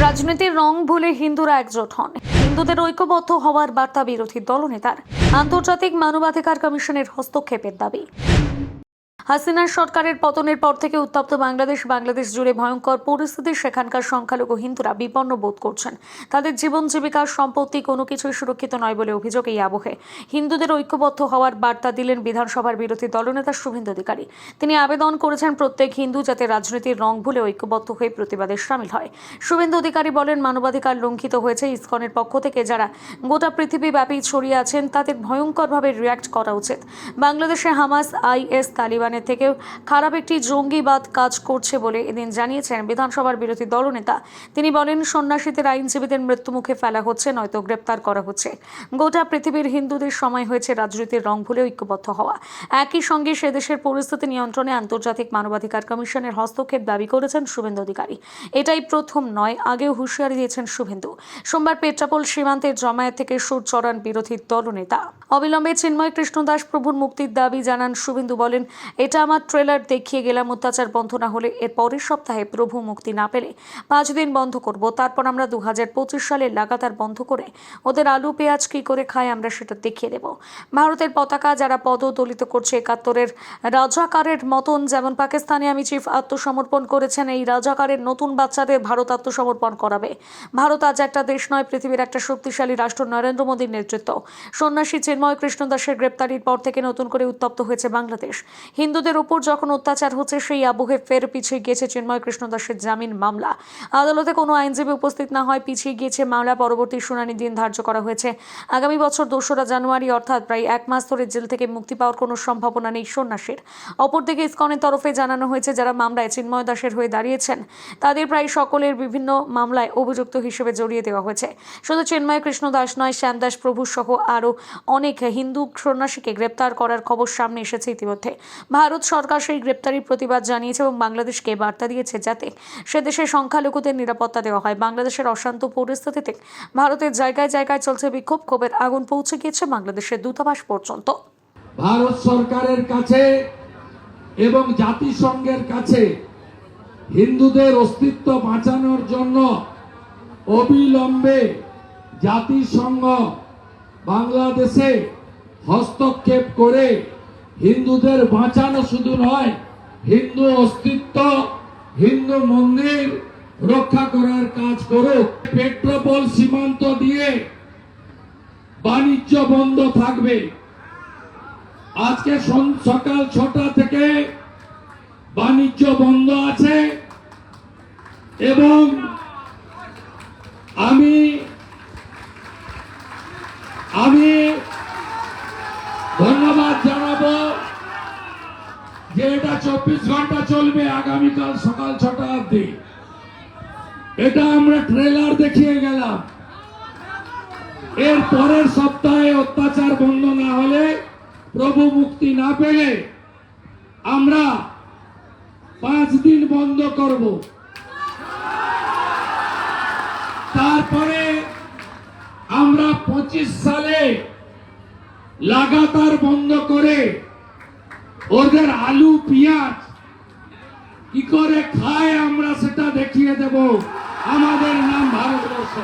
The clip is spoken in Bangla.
রাজনীতির রং ভুলে হিন্দুরা একজোট হন। হিন্দুদের ঐক্যবদ্ধ হওয়ার বার্তা বিরোধী দলনেতার। আন্তর্জাতিক মানবাধিকার কমিশনের হস্তক্ষেপের দাবি। হাসিনার সরকারের পতনের পর থেকে উত্তপ্ত বাংলাদেশ জুড়ে ভয়ঙ্কর পরিস্থিতি। সেখানকার সংখ্যালঘু হিন্দুরা বিপন্ন বোধ করছেন। তাদের জীবন জীবিকার সম্পত্তি কোনো কিছুই সুরক্ষিত নয় বলে অভিযোগ। এই আবহে হিন্দুদের ঐক্যবদ্ধ হওয়ার বার্তা দিলেন বিধানসভার বিরোধী দলনেতা শুভেন্দু অধিকারী। তিনি আবেদন করেছেন প্রত্যেক হিন্দু যাতে রাজনীতির রং ভুলে ঐক্যবদ্ধ হয়ে প্রতিবাদে সামিল হয়। শুভেন্দু অধিকারী বলেন, মানবাধিকার লঙ্ঘিত হয়েছে। ইসকনের পক্ষ থেকে যারা গোটা পৃথিবীব্যাপী ছড়িয়ে আছেন তাদের ভয়ঙ্করভাবে রিয়্যাক্ট করা উচিত। বাংলাদেশে হামাস, আইএস, তালিবানের থেকেও খারাপ একটি জঙ্গিবাদ কাজ করছে বলে এদিন জানিয়েছেন বিধানসভার বিরোধী দলনেতা। তিনি বলেন, সন্ন্যাসীদের আইনজীবীদের মৃত্যুমুখে ফেলা হচ্ছে, নয়তো গ্রেপ্তার করা হচ্ছে। গোটা পৃথিবীর হিন্দুদের সময় হয়েছে রাজনীতির রং ভুলে ঐক্যবদ্ধ হওয়া। একই সঙ্গে সে দেশের পরিস্থিতি নিয়ন্ত্রণে আন্তর্জাতিক মানবাধিকার কমিশনের হস্তক্ষেপ দাবি করেছেন শুভেন্দু অধিকারী। এটাই প্রথম নয়, আগেও হুঁশিয়ারি দিয়েছেন শুভেন্দু। সোমবার পেট্রাপোল সীমান্তের জমায়েত থেকে সুর চড়ান বিরোধী দলনেতা। অবিলম্বে চিন্ময় কৃষ্ণ দাস প্রভুর মুক্তির দাবি জানান শুভেন্দু। বলেন, এটা আমার ট্রেলার দেখিয়ে গেলাম। অত্যাচার বন্ধ না হলে এর পরের সপ্তাহে প্রভু মুক্তি না পেলে 5 দিন বন্ধ করব। তারপর আমরা 2025 সালে লাগাতার বন্ধ করে ওদের আলু পেঁয়াজ কি করে খায় আমরা সেটা দেখিয়ে দেব। ভারতের পতাকা যারা পদদলিত করছে 71-এর রাজাকারের মতন, যেমন পাকিস্তানে আমি চিফ আত্মসমর্পণ করেছেন, এই রাজাকারের নতুন বাচ্চাদের ভারত আত্মসমর্পণ করাবে। ভারত আজ একটা দেশ নয়, পৃথিবীর একটা শক্তিশালী রাষ্ট্র। নরেন্দ্র মোদীর নেতৃত্ব। সন্ন্যাসী চিন্ময় কৃষ্ণ দাসের গ্রেপ্তারির পর থেকে নতুন করে উত্তপ্ত হয়েছে বাংলাদেশ। হিন্দুদের উপর যখন অত্যাচার হচ্ছে সেই আবহে ফের পিছিয়ে গিয়েছে চিন্ময় কৃষ্ণ দাসের জামিন মামলা। আদালতে কোনো আইনজীবী উপস্থিত না হয় পিছিয়ে গিয়েছে মামলা। পরবর্তী শুনানি দিন ধার্য করা হয়েছে আগামী বছর 2রা জানুয়ারি, অর্থাৎ প্রায় 1 মাস ধরে জেল থেকে মুক্তি পাওয়ার কোনো সম্ভাবনা নেই সন্ন্যাসীর। অপরদিকে ইসকনের তরফে জানানো হয়েছে যারা মামলায় চিন্ময় দাসের হয়ে দাঁড়িয়েছেন তাদের প্রায় সকলের বিভিন্ন মামলায় অভিযুক্ত হিসেবে জড়িয়ে দেওয়া হয়েছে। শুধু চিন্ময় কৃষ্ণ দাস নয়, শ্যাম দাস প্রভু সহ আরও অনেক হিন্দু সন্ন্যাসীকে গ্রেপ্তার করার খবর সামনে এসেছে ইতিমধ্যে। ভারত সরকার সেই গ্রেপ্তারির প্রতিবাদ জানিয়েছে এবং বাংলাদেশকে বার্তা দিয়েছে যাতে সে দেশের সংখ্যালঘুদের নিরাপত্তা দেওয়া হয়। বাংলাদেশের অশান্ত পরিস্থিতিতে ভারতের জায়গায় জায়গায় চলছে বিক্ষোভ। ক্ষোভের আগুন পৌঁছে গিয়েছে বাংলাদেশের দূতাবাস পর্যন্ত। ভারত সরকারের কাছে এবং জাতিসংঘের কাছে হিন্দুদের অস্তিত্ব বাঁচানোর জন্য অবিলম্বে জাতিসংঘ বাংলাদেশে হস্তক্ষেপ করে হিন্দুদের বাঁচানো শুধু নয়, হিন্দু অস্তিত্ব, হিন্দু মন্দির রক্ষা করার কাজ করুক। পেট্রাপোল সীমান্ত দিয়ে বাণিজ্য বন্ধ থাকবে। আজকে সকাল 6টা থেকে বাণিজ্য বন্ধ আছে এবং আমি ধন্যবাদ জানাবো যে এটা 24 ঘন্টা চলবে, আগামীকাল সকাল 6টা অবধি। এটা আমরা ট্রেলার দেখিয়ে গেলাম। এর পরের সপ্তাহে অত্যাচার বন্ধ না হলে, প্রভু মুক্তি না পেলে আমরা 5 দিন বন্ধ করব। তারপরে আমরা 25 সালে লাগাতার বন্ধ করে ওদের আলু পেঁয়াজ কি করে খায় আমরা সেটা দেখিয়ে দেব। আমাদের নাম ভারতবর্ষ।